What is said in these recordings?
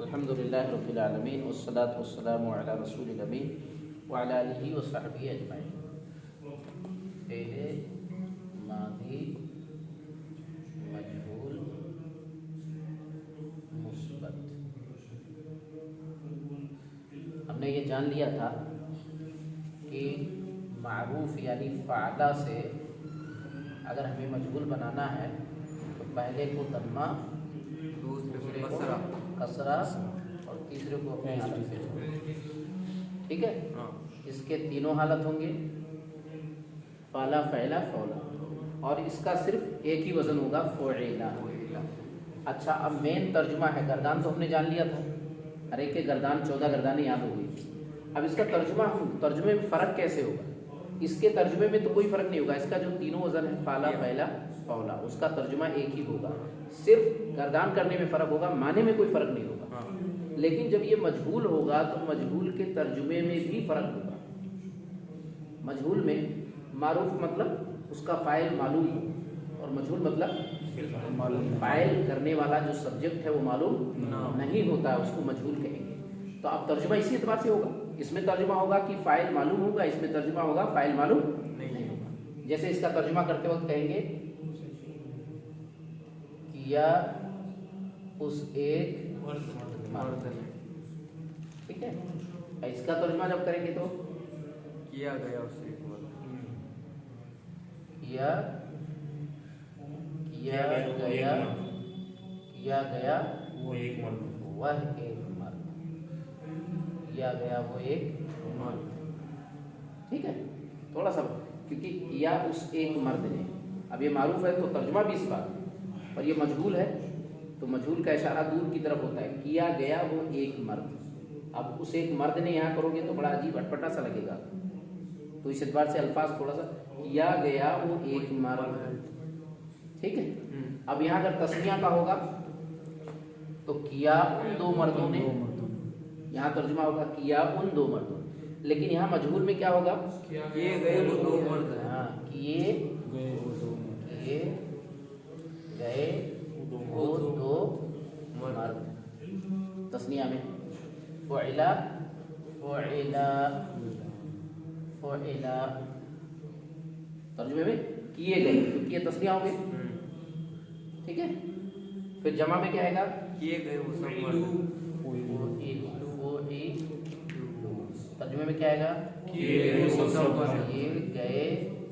الحمدللہ رب العالمین والصلاة والسلام علی رسول الامین وعلی آلہ وصحبہ اجمعین۔ فعل ماضی مجہول مثبت، ہم نے یہ جان لیا تھا کہ معروف یعنی فعلہ سے اگر ہمیں مجہول بنانا ہے تو پہلے کو ضمہ، دوسرے کو کسرہ اور تیسرے کو اپنی حالت سے چھوڑیں۔ ٹھیک ہے، اس کے تینوں حالت ہوں گے، فعلا فعلا فعلا، اور اس کا صرف ایک ہی وزن ہوگا، فعلا۔ اچھا، اب مین ترجمہ ہے، گردان تو ہم نے جان لیا تھا، ہر ایک کے گردان 14 گردانیں یاد ہو گئی۔ اب اس کا ترجمے میں فرق کیسے ہوگا؟ اس کے ترجمے میں تو کوئی فرق نہیں ہوگا، اس کا جو تینوں وزن ہے فعلا فعلا فعلا، اس کا ترجمہ ایک ہی ہوگا، صرف گردان کرنے میں فرق ہوگا، معنی میں کوئی فرق نہیں ہوگا۔ لیکن جب یہ مجہول ہوگا تو مجہول کے ترجمے میں بھی فرق ہوگا۔ مجہول میں معروف مطلب اس کا فاعل معلوم ہو، اور مجہول مطلب فاعل کرنے والا جو سبجیکٹ ہے وہ معلوم نہیں ہوتا ہے، اس کو مجہول کہیں گے۔ تو اب ترجمہ اسی اعتبار سے ہوگا، اس میں ترجمہ ہوگا کہ فاعل معلوم ہوگا، اس میں ترجمہ ہوگا فاعل معلوم نہیں ہوگا۔ جیسے اس کا ترجمہ کرتے وقت کہیں گے کیا اس ایک مرد نے، ٹھیک ہے۔ اس کا ترجمہ جب کریں گے تو کیا گیا اس ایک مرد، کیا گیا وہ ایک مرد، وہ ایک مرد، کیا گیا وہ ایک مرد، ٹھیک ہے۔ تھوڑا سا کیونکہ کیا اس ایک مرد نے، اب یہ معروف ہے تو ترجمہ بھی اس بات، اور یہ مجہول ہے تو مجہول کا اشارہ دور کی طرف ہوتا ہے، کیا گیا وہ ایک مرد۔ اب اس ایک مرد نے یہاں کرو گے تو بڑا عجیب اٹپٹا سا لگے گا، تو اس اعتبار سے الفاظ تھوڑا سا، کیا گیا وہ ایک مرد، ٹھیک ہے۔ اب یہاں اگر تسنیہ کا ہوگا تو کیا ان دو مردوں نے، یہاں ترجمہ ہوگا کیا ان دو مردوں نے، لیکن یہاں مجہول میں کیا ہوگا؟ کیے گئے وہ دو مرد ہیں۔ ہاں، کیے گئے وہ دو مرد، تسنیہ میں فعلا ترجمے میں کیے گئے، کیونکہ یہ تسنیہ ہو گئے، ٹھیک ہے۔ پھر جمع میں کیا آئے گا؟ کیے گئے وہ سب مرد، ترجمے میں کیا آئے گا؟ کیے گئے وہ سب مرد، کیے گئے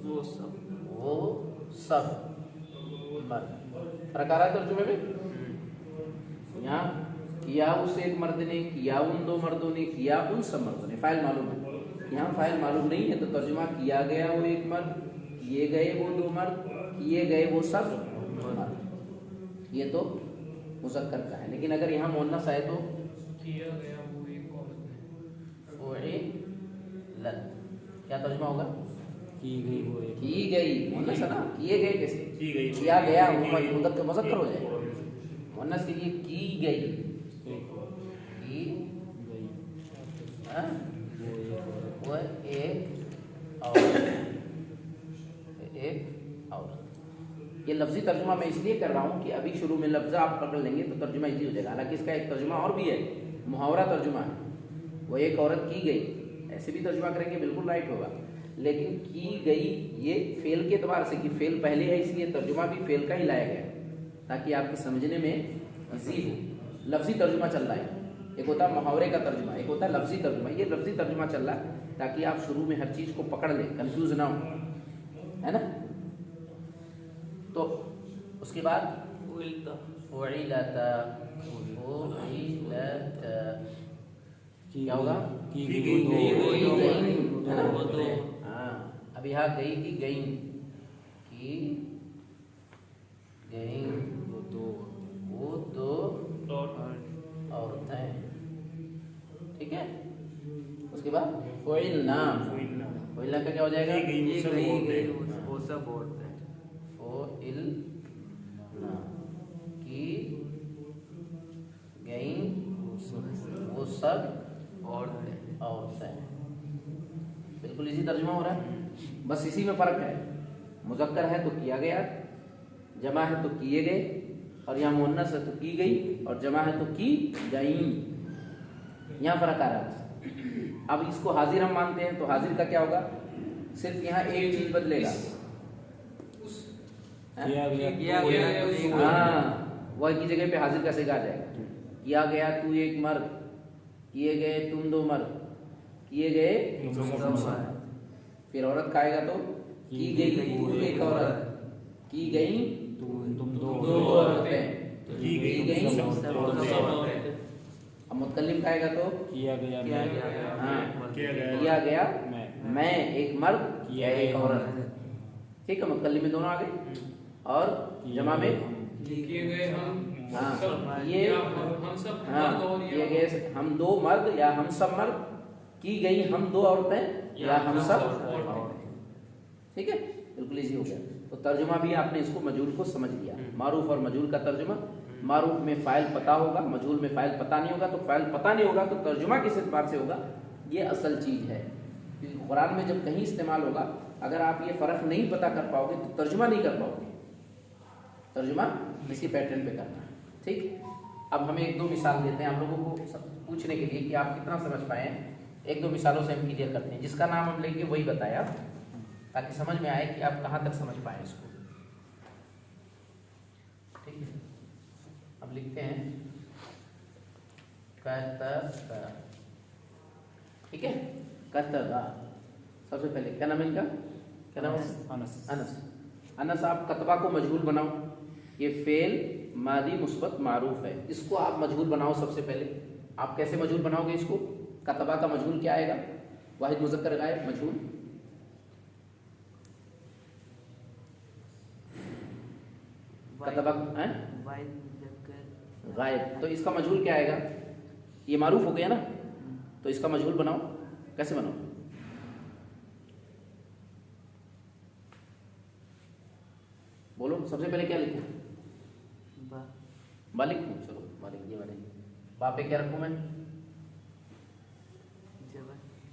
وہ سب وہ سب مرد۔ فرق آ رہا ہے ترجمے میں؟ یہاں کیا اس ایک مرد نے، کیا ان دو مردوں نے، کیا ان سب مردوں نے، فاعل معلوم ہے۔ یہاں فاعل معلوم نہیں ہے تو ترجمہ کیا گیا وہ ایک مرد، کیے گئے وہ دو مرد، کیے گئے وہ سب مرد، یہ تو مذکر کا ہے۔ لیکن اگر یہاں مؤنث آئے تو کیا گیا وہ ایک عورت نے، فعلت، کیا ترجمہ ہوگا؟ کی گئی، مؤنث ہے نا، کیے گئے کیسے؟ کیا گیا وہ مذکر ہو جائے، مؤنث کے لیے کی گئی، وہ ایک عورت۔ یہ لفظی ترجمہ میں اس لیے کر رہا ہوں کہ ابھی شروع میں لفظ آپ پکڑ لیں گے تو ترجمہ ایزی ہو جائے گا۔ حالانکہ اس کا ایک ترجمہ اور بھی ہے، محاورہ ترجمہ ہے، وہ ایک عورت کی گئی، ایسے بھی ترجمہ کریں گے بالکل رائٹ ہوگا، لیکن کی گئی یہ فعل کے اعتبار سے کہ فعل پہلے ہے اس لیے ترجمہ بھی فعل کا ہی لایا گیا ہے تاکہ آپ کے سمجھنے میں ایزی ہو۔ لفظی ترجمہ چل رہا ہے، ایک ہوتا ہے محاورے کا ترجمہ، ایک ہوتا ہے لفظی ترجمہ۔ یہ لفظی ترجمہ چل رہا ہے تاکہ آپ شروع میں ہر چیز کو پکڑ لیں، کنفیوز نہ ہو، ہے نا۔ تو اس کے بعد کیا ہوگا؟ ہاں، اب یہاں گئی کی گئیں، کی گئیں وہ دو عورتیں، ٹھیک ہے۔ اس کے بعد فعلنا، فعلنا کا کیا ہو جائے گا؟ وہ سب عورتیں، فعلنا کی گئیں وہ سب عورتیں، بالکل اسی ترجمہ ہو رہا ہے، بس اسی میں فرق ہے، مذکر ہے تو کیا گیا، جمع ہے تو کیے گئے، اور یہاں مؤنث ہے تو کی گئی اور جمع ہے تو کی گئیں. یہاں فرق آ رہا ہے. اب اس کو حاضر ہم مانتے ہیں تو حاضر کا کیا ہوگا؟ صرف یہاں ایک چیز بدلے گا. ہاں وہ کی جگہ پہ حاضر کا صیغہ آ جائے گا. کیا گیا تو ایک مرد، کیے گئے تم دو مرد، کیے گئے تم مرد. پھر عورت کا آئے گا تو کی گئی تو ایک عورت، کی گئی تم دو عورتیں، کی کی گئی سب عورتیں. اب متکلم کا آئے گا تو کیا گیا ہاں کیا کیا گیا میں میں ایک مرد یا ایک عورت. ٹھیک ہے، متکلم میں دونوں آ گئے اور جمع میں کیے گئے ہم ہاں سب یہ ہم سب ہاں مرد اور کیے گئے ہم دو مرد یا ہم سب مرد، کی گئی ہم دو عورتیں یا ہم سب عورتیں. ٹھیک ہے، بالکل ایزی ہو گیا. تو ترجمہ بھی آپ نے اس کو مجہول کو سمجھ لیا. معروف اور مجہول کا ترجمہ. معروف میں فاعل پتہ ہوگا، مجہول میں فاعل پتہ نہیں ہوگا. تو فاعل پتہ نہیں ہوگا تو ترجمہ کس اعتبار سے ہوگا؟ یہ اصل چیز ہے. کیونکہ قرآن میں جب کہیں استعمال ہوگا، اگر آپ یہ فرق نہیں پتہ کر پاؤ گے تو ترجمہ نہیں کر پاؤ گے. ترجمہ اسی پیٹرن پہ کرنا ہے. ٹھیک. اب ہمیں ایک دو مثال دیتے ہیں آپ لوگوں کو پوچھنے کے لیے کہ آپ کتنا سمجھ پائے ہیں. ایک دو مثالوں سے ہم کلیئر کرتے ہیں. جس کا نام ہم لیں گے وہی بتایا تاکہ سمجھ میں آئے کہ آپ کہاں تک سمجھ پائیں اس کو. ٹھیک ہے، اب لکھتے ہیں کتبہ. ٹھیک ہے، کتبہ. سب سے پہلے کیا نام ہے ان کا؟ کیا نام ہے؟ انس. انس آپ کتبہ کو مجہول بناؤ. یہ فعل ماضی مثبت معروف ہے، اس کو آپ مجہول بناؤ. سب سے پہلے آپ کیسے مجہول بناؤ گے اس کو؟ کتبہ کا مجہول کیا آئے گا؟ واحد مذکر غائب مجہول. کتبہ غائب، تو اس کا مجہول کیا آئے گا؟ یہ معروف ہو گیا نا، تو اس کا مجہول بناؤ. کیسے بناؤ؟ بولو. سب سے پہلے کیا لکھوں؟ با لکھوں. چلو با لکھ دیا میں نے. با پہ کیا رکھوں میں؟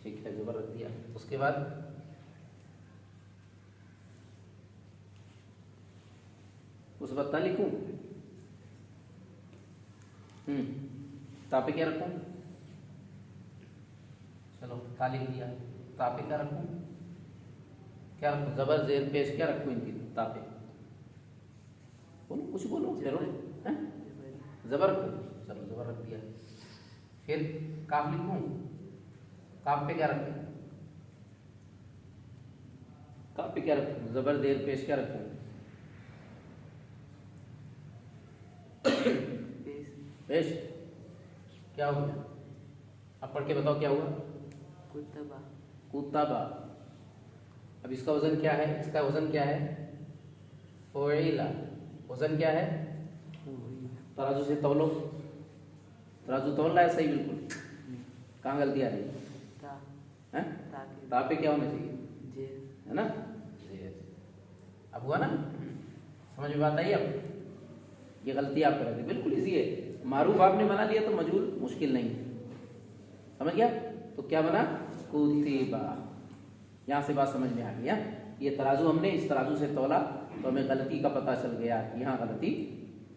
ٹھیک ہے، زبر رکھ دیا. اس کے بعد اس بعد تا لکھوں. تا پہ کیا رکھوں؟ چلو تا لکھ دیا. تا پہ کیا رکھوں؟ کیا رکھوں؟ زبر زیر پیش کیا رکھوں ان کی تا پہ؟ بولو کچھ بولو. چلو زبر رکھوں. چلو زبر رکھ دیا. پھر کاف لکھوں. کاف پہ کیا رکھوں؟ کاف پہ کیا رکھوں؟ زبر زیر پیش کیا رکھوں؟ پیش. کیا ہو گیا؟ اب پڑھ کے بتاؤ کیا ہوا؟ کتبہ. کتبہ. اب اس کا وزن کیا ہے؟ اس کا وزن کیا ہے؟ فعیلا. وزن کیا ہے؟ ترازو سے تولو. ترازو تول رہا ہے صحیح بالکل. کہاں غلطی آ رہی ہے؟ تا پہ کیا ہونا چاہیے؟ ہے نا. اب ہوا نا؟ سمجھ میں بات آئی؟ اب یہ غلطی آپ کر رہے تھے. بالکل ایزی ہے. معروف آپ نے بنا لیا تو مجہول مشکل نہیں ہے. سمجھ گیا؟ تو کیا بنا؟ کتبہ. یہاں سے بات سمجھ میں آ گئی. یہ ترازو ہم نے اس ترازو سے تولا تو ہمیں غلطی کا پتہ چل گیا کہ یہاں غلطی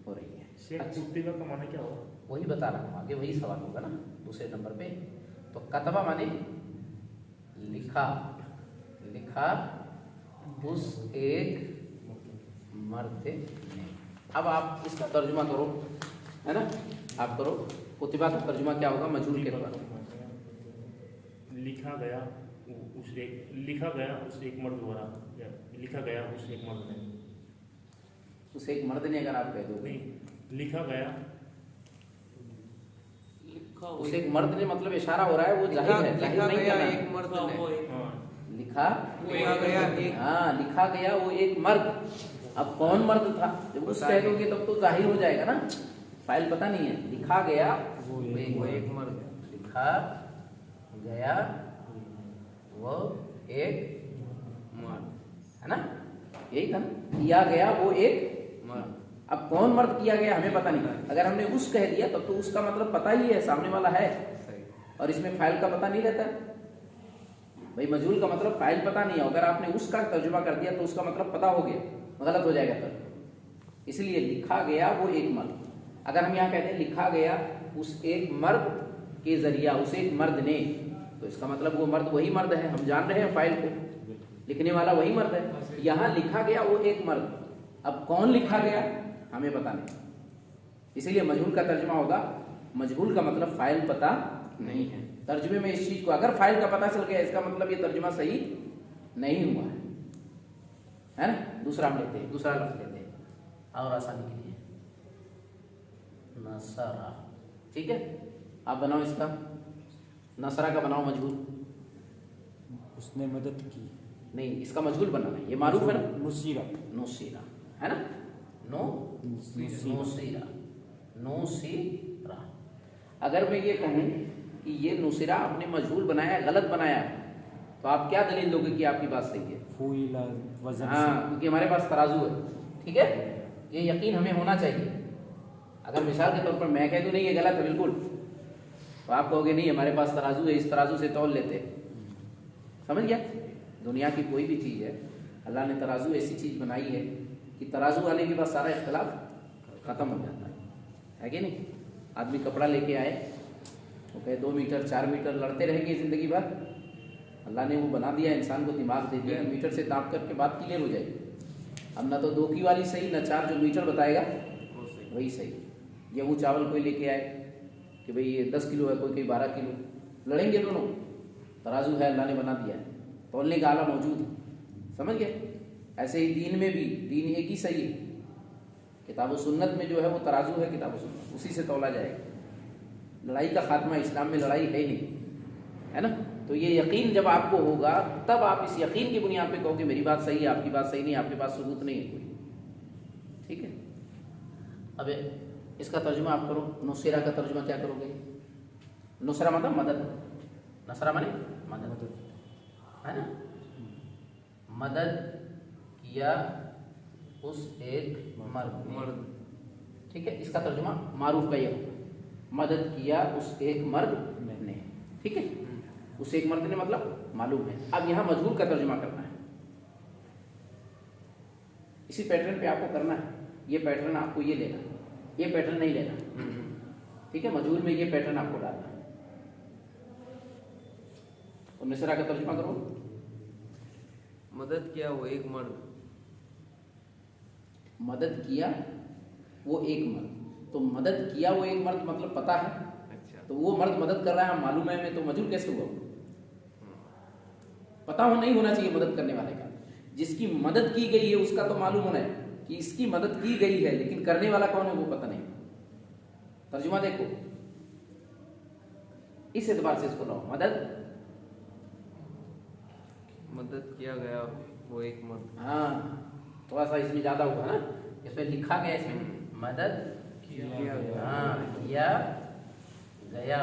ہو رہی ہے. کتبہ کا معنی کیا ہوگا؟ وہی بتا رہا ہوں، آگے وہی سوال ہوگا نا دوسرے نمبر پہ. تو کتبہ مانے لکھا. لکھا اس ایک مرد نے. اب آپ اس کا ترجمہ کرو، ہے نا. آپ کرو. کتبہ کا ترجمہ کیا ہوگا مجہول کے طور؟ لکھا گیا اس ایک، لکھا گیا اس ایک مرد دوارا، لکھا گیا اس ایک مرد نے. اس ایک مرد نے اگر آپ کہہ دو گے لکھا گیا اس ایک مرد نے، مطلب اشارہ ہو رہا ہے وہ ظاہر ہے. ظاہر نہیں کرنا. ایک مرد نے. لکھا گیا ایک. ہاں لکھا گیا وہ ایک مرد. اب کون مرد تھا جب اس کہہ دو گے تب تو ظاہر ہو جائے گا نا. فاعل پتہ نہیں ہے. لکھا گیا وہ ایک مرد. لکھا گیا وہ ایک مرد، ہے نا. یہی تھا نا. کیا گیا وہ ایک مرد. اب کون مرد کیا گیا ہمیں پتہ نہیں. اگر ہم نے اس کہہ دیا تب تو اس کا مطلب پتہ ہی ہے سامنے والا ہے، اور اس میں فاعل کا پتہ نہیں رہتا. بھائی مجہول کا مطلب فاعل پتہ نہیں ہے. اگر آپ نے اس کا ترجمہ کر دیا تو اس کا مطلب پتہ ہو گیا، غلط ہو جائے گا. تب اس لیے لکھا گیا وہ ایک مرد. اگر ہم یہاں کہتے ہیں لکھا گیا اس ایک مرد کے ذریعہ، اس ایک مرد نے، تو اس کا مطلب وہ مرد وہی مرد ہے. ہم جان رہے ہیں فاعل کو، لکھنے والا وہی مرد ہے. یہاں لکھا گیا وہ ایک مرد. اب کون لکھا گیا ہمیں پتہ نہیں، اسی لیے مجہول کا ترجمہ ہوگا. مجہول کا مطلب فاعل پتہ نہیں ہے. ترجمے میں اس چیز کو اگر فاعل کا پتہ چل گیا اس کا مطلب یہ ترجمہ صحیح نہیں ہوا ہے نا. دوسرا ہم لیتے ہیں، دوسرا لفظ لیتے ہیں اور آسانی کے لیے، نصرہ. ٹھیک ہے، آپ بناؤ اس کا، نصرہ کا بناؤ مجہول. اس نے مدد کی. نہیں، اس کا مجہول بنانا ہے، یہ معروف ہے نا. نصیرہ. نصیرہ ہے نا، نصیرہ. نصیرہ. اگر میں یہ کہوں کہ یہ نصیرہ آپ نے مجہول بنایا ہے، غلط بنایا ہے، تو آپ کیا دلیل دو گے کہ آپ کی بات صحیح ہے؟ فوئلہ وزن. ہاں، کیونکہ ہمارے پاس ترازو ہے. ٹھیک ہے، یہ یقین ہمیں ہونا چاہیے. اگر مثال کے طور پر میں کہہ دوں نہیں یہ غلط ہے بالکل، تو آپ کہو گے نہیں ہمارے پاس ترازو ہے، اس ترازو سے تول لیتے. سمجھ گیا؟ دنیا کی کوئی بھی چیز ہے، اللہ نے ترازو ایسی چیز بنائی ہے کہ ترازو آنے کے بعد سارا اختلاف ختم ہو جاتا ہے کہ نہیں؟ آدمی کپڑا لے کے آئے، وہ کہے 2 میٹر 4 میٹر لڑتے رہیں گے زندگی بھر. اللہ نے وہ بنا دیا، انسان کو دماغ دے دیا، میٹر سے ناپ کر کے بات کلیئر ہو جائے گی. اب نہ تو 2 کی والی صحیح، نہ 4 جو میٹر بتائے گا وہی صحیح. گیہوں چاول کوئی لے کے آئے کہ بھئی یہ 10 کلو ہے، کوئی 12 کلو، لڑیں گے دونوں. ترازو ہے، اللہ نے بنا دیا ہے، تولنے کا آلہ موجود ہے. سمجھ گئے؟ ایسے ہی دین میں بھی، دین ایک ہی صحیح ہے. کتاب و سنت میں جو ہے وہ ترازو ہے، کتاب و سنت اسی سے تولا جائے گا. لڑائی کا خاتمہ اسلام میں لڑائی ہے نہیں، ہے نا. تو یہ یقین جب آپ کو ہوگا تب آپ اس یقین کی بنیاد پہ کہو کہ میری بات صحیح ہے، آپ کی بات صحیح نہیں، آپ کے پاس ثبوت نہیں ہے کوئی. ٹھیک ہے، اب اس کا ترجمہ آپ کرو. نصیرہ کا ترجمہ کیا کرو گے؟ نصرہ مطلب مدد، نصرہ مانے مدد ہے نا. مدد کیا اس ایک مرد نے. ٹھیک ہے، اس کا ترجمہ معروف کا یہ ہوگا، مدد کیا اس ایک مرد نے. ٹھیک ہے، اس ایک مرد نے مطلب معلوم ہے. اب یہاں مجہول کا ترجمہ کرنا ہے، اسی پیٹرن پہ آپ کو کرنا ہے. یہ پیٹرن آپ کو یہ لینا ہے، یہ پیٹرن نہیں لینا. ٹھیک ہے، مجہول میں یہ پیٹرن آپ کو ڈالنا ہے. اور نصرہ کا ترجمہ کرو. مدد کیا وہ ایک مرد. مدد کیا وہ ایک مرد، تو مدد کیا وہ ایک مرد مطلب پتہ ہے. اچھا، تو وہ مرد مدد کر رہا ہے، معلوم ہے ہمیں، تو مجہول کیسے ہوا؟ پتہ ہو نہیں ہونا چاہیے مدد کرنے والے کا. جس کی مدد کی گئی ہے اس کا تو معلوم ہونا ہے کہ اس کی مدد کی گئی ہے، لیکن کرنے والا کون ہے وہ پتہ نہیں. ترجمہ دیکھو، اس اعتبار سے اس کو لاؤ. مدد کیا گیا وہ ایک مرد. ہاں، تھوڑا سا اس میں زیادہ ہوا نا، اس میں لکھا گیا، اس میں مدد کیا گیا. ہاں کیا گیا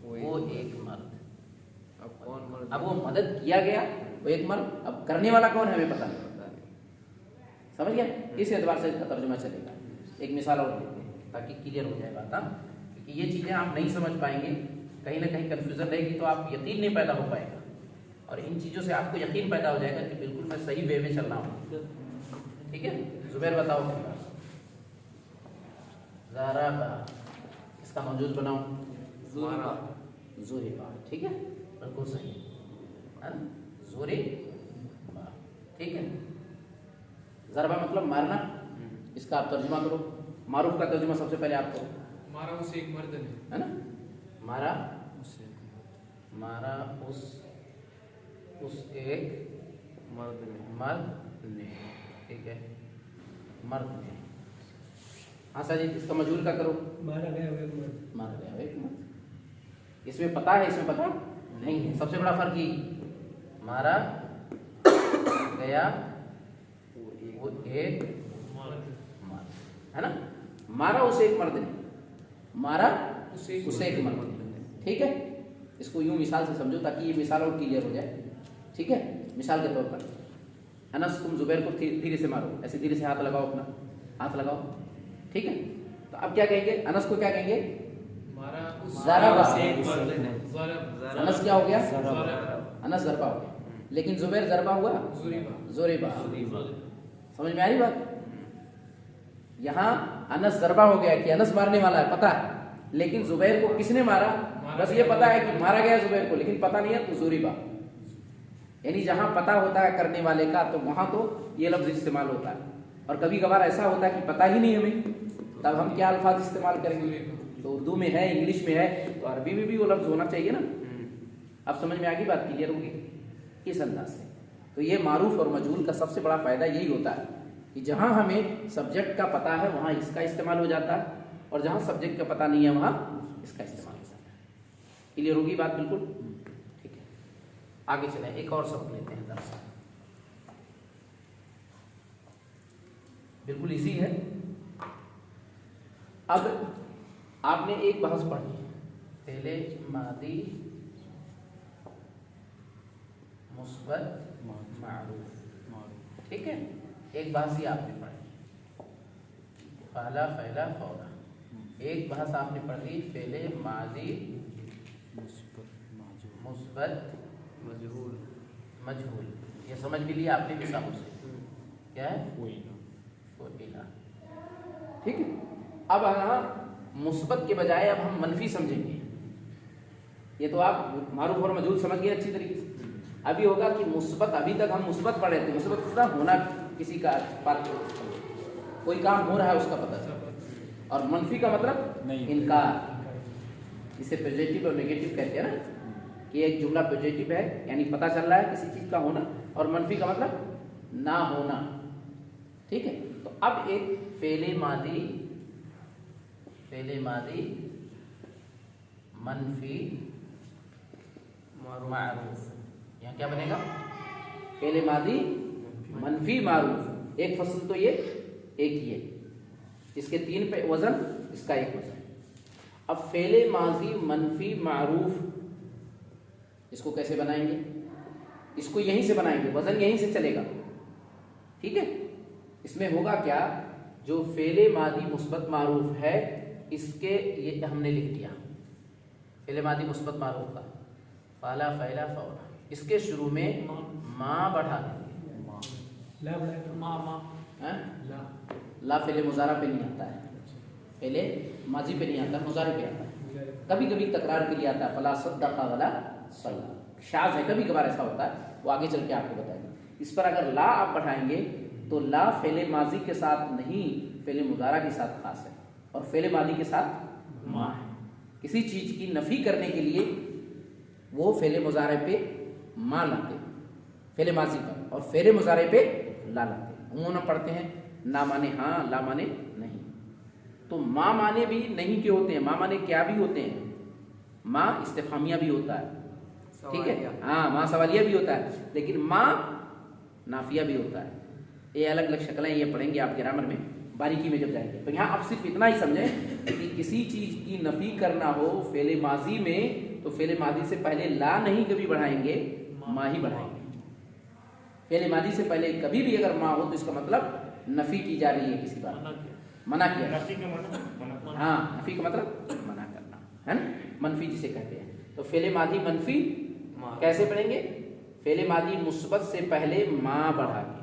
وہ ایک مرد. اب کون مرد؟ اب وہ مدد کیا گیا وہ ایک مرد، اب کرنے والا کون ہے ہمیں پتہ نہیں. سمجھ گیا؟ اس اعتبار سے اس کا ترجمہ چلے گا. ایک مثال اور دیتے ہیں تاکہ کلیئر ہو جائے بات. کیونکہ یہ چیزیں آپ نہیں سمجھ پائیں گے، کہیں نہ کہیں کنفیوژن رہے گی تو آپ یقین نہیں پیدا ہو پائے گا. اور ان چیزوں سے آپ کو یقین پیدا ہو جائے گا کہ بالکل میں صحیح وے میں چل رہا ہوں. ٹھیک ہے، زبیر بتاؤ. ضربہ، اس کا موجود بناؤ. ضربہ. ٹھیک ہے، بالکل صحیح ہے نا، ضربہ. ٹھیک ہے، ضربہ مطلب مارنا. اس کا آپ ترجمہ کرو. معروف کا ترجمہ سب سے پہلے آپ کرو. مارا اسے ایک مرد نے، ہے نا، مارا اس ایک مرد نے. مرد نے. ٹھیک ہے، مرد نے. ہاں سر جی، اس کا مجہول کا کرو. مارا گیا وہ ایک مرد. مارا گیا وہ ایک مرد. اس میں پتہ ہے، اس میں پتہ نہیں ہے. سب سے بڑا فرق یہ، مارا گیا وہ ایک مرد ہے نا. مارا اسے ایک مرد نے، مارا اسے ایک مرد نے. ٹھیک ہے، اس کو یوں مثال سے سمجھو تاکہ یہ مثال اور کلیئر ہو جائے. ٹھیک ہے، مثال کے طور پر انس تم زبیر کو دھیرے سے مارو، ایسے دھیرے سے ہاتھ لگاؤ، اپنا ہاتھ لگاؤ. ٹھیک ہے، تو اب کیا کہیں گے؟ انس کو کیا کہیں گے؟ مارا ضربہ. ایک مرد نے. انس کیا ہو گیا؟ ضربہ. انس ضربہ ہو گیا. لیکن زبیر ضربہ ہوا، ضربہ. ضربہ. سمجھ میں آ رہی بات؟ یہاں انس ضربہ ہو گیا کہ انس مارنے والا ہے، پتہ ہے، لیکن زبیر کو کس نے مارا بس یہ پتا ہے کہ مارا گیا زبیر کو، لیکن پتہ نہیں ہے تو زوری بات، یعنی جہاں پتہ ہوتا ہے کرنے والے کا تو وہاں تو یہ لفظ استعمال ہوتا ہے، اور کبھی کبھار ایسا ہوتا ہے کہ پتہ ہی نہیں ہمیں، تب ہم کیا الفاظ استعمال کریں گے؟ تو اردو میں ہے، انگلش میں ہے، تو عربی میں بھی وہ لفظ ہونا چاہیے نا۔ اب سمجھ میں آگی بات، کلیئر ہوگی اس انداز سے۔ تو یہ معروف اور مجہول کا سب سے بڑا فائدہ یہی ہوتا ہے کہ جہاں ہمیں سبجیکٹ کا پتہ ہے وہاں اس کا استعمال ہو جاتا ہے، اور جہاں سبجیکٹ کا پتہ نہیں ہے وہاں اس کا استعمال ہو جاتا ہے۔ کلیئر ہوگی بات بالکل؟ ٹھیک ہے، آگے چلیں، ایک اور سبق لیتے ہیں درس، بالکل ایزی ہے۔ اب آپ نے ایک بحث پڑھی ہے، پہلے ماضی مثبت معروف، ٹھیک ہے، ایک بحث ہی آپ نے پڑھی فعلا فعلا فورا، ایک بحث آپ نے پڑھی فعل ماضی مثبت مجہول، یہ سمجھ بھی لیا آپ نے مثالوں سے، کیا ہے فعلا، ٹھیک ہے۔ اب یہاں مثبت کے بجائے اب ہم منفی سمجھیں گے، یہ تو آپ معروف اور مجہول سمجھ گئے اچھی طریقے سے۔ ابھی ہوگا کہ مثبت، ابھی تک ہم مثبت پڑھ رہے تھے، مثبت کتنا ہونا، کسی کا کوئی کام ہو رہا ہے اس کا پتہ چلتا ہے، اور منفی کا مطلب انکار، اسے پوزیٹو اور نیگیٹو کہتے ہیں نا، کہ ایک جملہ پوزیٹو ہے یعنی پتہ چل رہا ہے کسی چیز کا ہونا، اور منفی کا مطلب نہ ہونا، ٹھیک ہے۔ تو اب ایک فعل ماضی منفی معروف، یہاں کیا بنے گا؟ فعل ماضی منفی معروف، ایک فصل تو یہ ایک ہی ہے، اس کے 3 پہ وزن، اس کا ایک وزن۔ اب فعل ماضی منفی معروف، اس کو کیسے بنائیں گے؟ اس کو یہیں سے بنائیں گے، وزن یہیں سے چلے گا، ٹھیک ہے۔ اس میں ہوگا کیا، جو فعل ماضی مثبت معروف ہے اس کے یہ ہم نے لکھ دیا، فعل ماضی مثبت معروف کا فعلا فعلا فورا، اس کے شروع میں ما بڑھا دیں گے، لا فعل مضارع پہ نہیں آتا ہے، فعل ماضی پہ نہیں آتا، مضارع پہ آتا ہے، کبھی کبھی تکرار کے لیے آتا ہے، فلا صدق ولا صلی، شاذ ہے، کبھی کبھار ایسا ہوتا ہے، وہ آگے چل کے آپ کو بتائیں گے۔ اس پر اگر لا آپ بڑھائیں گے تو لا فعل ماضی کے ساتھ نہیں، فعل مضارع کے ساتھ خاص ہے، اور فعل ماضی کے ساتھ ما ہے۔ کسی چیز کی نفی کرنے کے لیے وہ فعل مضارع پہ ما لاتے، فعل ماضی پر، اور فعل مضارع پہ لا لاتے، عموماً پڑھتے ہیں نا مانے ہاں، لا مانے نہیں۔ تو ما مانے بھی نہیں کے ہوتے ہیں، ما مانے کیا بھی ہوتے ہیں، ما استفہامیہ بھی ہوتا ہے، ٹھیک ہے، ہاں ما سوالیہ بھی ہوتا ہے، لیکن ما نافیہ بھی ہوتا ہے۔ یہ الگ الگ شکلیں یہ پڑھیں گے آپ گرامر میں باریکی میں جب جائیں گے۔ تو یہاں آپ صرف اتنا ہی سمجھیں کہ کسی چیز کی نفی کرنا ہو فعل ماضی میں تو فعل ماضی سے پہلے لا نہیں کبھی بڑھائیں گے، ما ہی بڑھائیں گے۔ فعل ماضی سے پہلے کبھی بھی اگر ما ہو تو اس کا مطلب نفی کی جا رہی ہے، کسی بات منع کیا، ہاں نفی کا مطلب منع کرنا ہے نا، منفی جسے کہتے ہیں۔ تو فعل ماضی منفی کیسے پڑھیں گے؟ فعل ماضی مثبت سے پہلے ما بڑھا کے،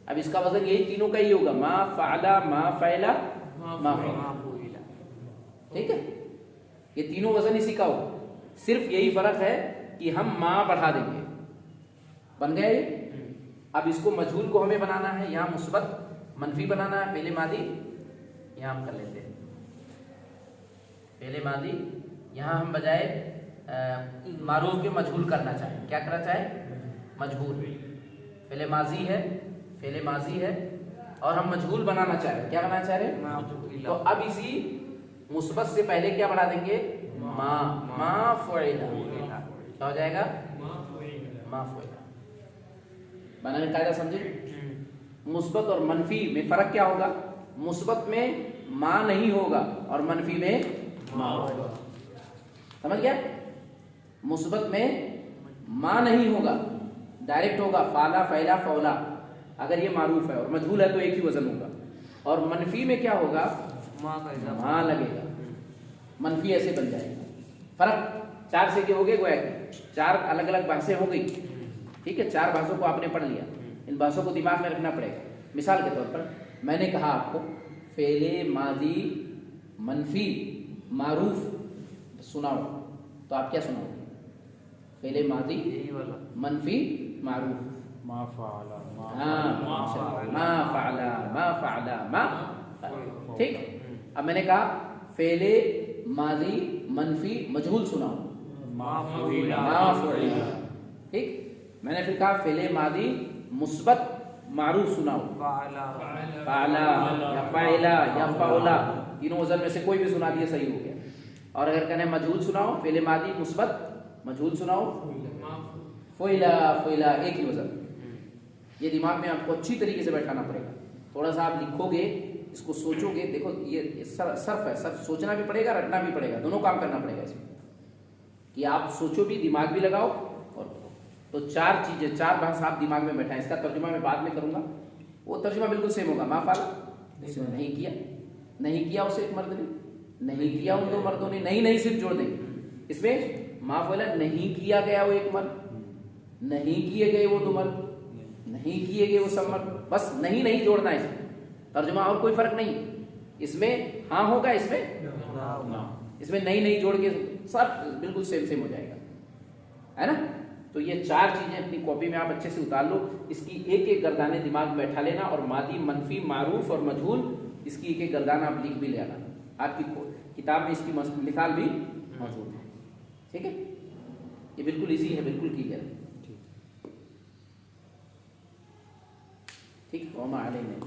اب اس کا وزن یہی تینوں کا ہی ہوگا، ما فعلا ما فعلا ما فعلا، ٹھیک ہے، یہ تینوں وزن اسی کا ہوگا، صرف یہی فرق ہے کہ ہم ما بڑھا دیں گے، بن گئے یہ۔ اب اس کو مجہول کو ہمیں بنانا ہے، یہاں مثبت منفی بنانا ہے، فعل ماضی یہاں ہم کر لیتے ہیں، فعل ماضی یہاں ہم بجائے معروف کے مجہول کرنا چاہیں، کیا کرنا چاہیں؟ مجہول، فعل ماضی ہے، فعل ماضی ہے اور ہم مجہول بنانا چاہ رہے ہیں، کیا بنانا چاہ رہے ہیں؟ تو اب اسی مثبت سے پہلے کیا بنا دیں گے؟ ما فعلا، کیا ہو جائے گا؟ ما فعلا۔ بنانے کا قاعدہ سمجھے؟ مثبت اور منفی میں فرق کیا ہوگا؟ مثبت میں ما نہیں ہوگا اور منفی میں ما ہوگا، سمجھ گیا؟ مثبت میں ما نہیں ہوگا، ڈائریکٹ ہوگا فعلا فعلا فولا، اگر یہ معروف ہے، اور مجہول ہے تو ایک ہی وزن ہوگا، اور منفی میں کیا ہوگا؟ ما لگے گا، منفی ایسے بن جائے گا۔ فرق 4 سے ہو گئے، گویا کہ 4 الگ الگ بحثیں ہو گئی، ٹھیک ہے، 4 بحثوں کو آپ نے پڑھ لیا، ان بحثوں کو دماغ میں رکھنا پڑے گا۔ مثال کے طور پر میں نے کہا آپ کو فعل ماضی منفی معروف سناؤ تو آپ کیا سناؤ گے؟ فعل ماضی یہی والا منفی معروف. ما فعل ما فعل ما فعل ما. ٹھیک. اب میں نے کہا فعل ماضی منفی مجہول سناؤ. ما ما فعل. ٹھیک. میں نے پھر کہا فعل ماضی مثبت معروف سناؤ. فعلا یا فعلا یا فعلا، تینوں وزن میں سے کوئی بھی سنا دیا صحیح ہو گیا. اور اگر کہنے مجہول سناؤ فعل ماضی مثبت مجہول سناؤ فعلا فعلا، ایک ہی وزن. یہ دماغ میں آپ کو اچھی طریقے سے بیٹھانا پڑے گا. تھوڑا سا آپ لکھو گے، اس کو سوچو گے. دیکھو یہ صرف ہے، صرف سوچنا بھی پڑے گا رٹنا بھی پڑے گا، دونوں کام کرنا پڑے گا اس میں، کہ آپ سوچو بھی دماغ بھی لگاؤ. اور تو چار چیزیں، چار بحث آپ دماغ میں بیٹھائیں. اس کا ترجمہ میں بعد میں کروں گا. وہ ترجمہ بالکل سیم ہوگا. ما فعل اس نے نہیں کیا، نہیں کیا اسے ایک مرد نے، نہیں کیا ان دو مردوں نے. نہیں صرف جوڑ دیں اس میں. ما فعل نہیں کیا گیا وہ ایک مرد، نہیں کیے گئے وہ دو مرد، نہیں کیے گئے وہ سب مرد. بس نہیں جوڑنا ہے اس میں. ترجمہ اور کوئی فرق نہیں. اس میں ہاں ہوگا، اس میں اس میں نہیں جوڑ کے سب بالکل سیم ہو جائے گا، ہے نا. تو یہ چار چیزیں اپنی کاپی میں آپ اچھے سے اتار لو. اس کی ایک ایک گردانیں دماغ میں بیٹھا لینا. اور ماضی منفی معروف اور مجہول، اس کی ایک ایک گردان آپ لکھ بھی لے آنا. آپ کی کتاب میں اس کی مثال بھی موجود ہے. ٹھیک ہے. یہ بالکل ایزی ہے، بالکل کلیئر ہے. ٹھیک. وما علینا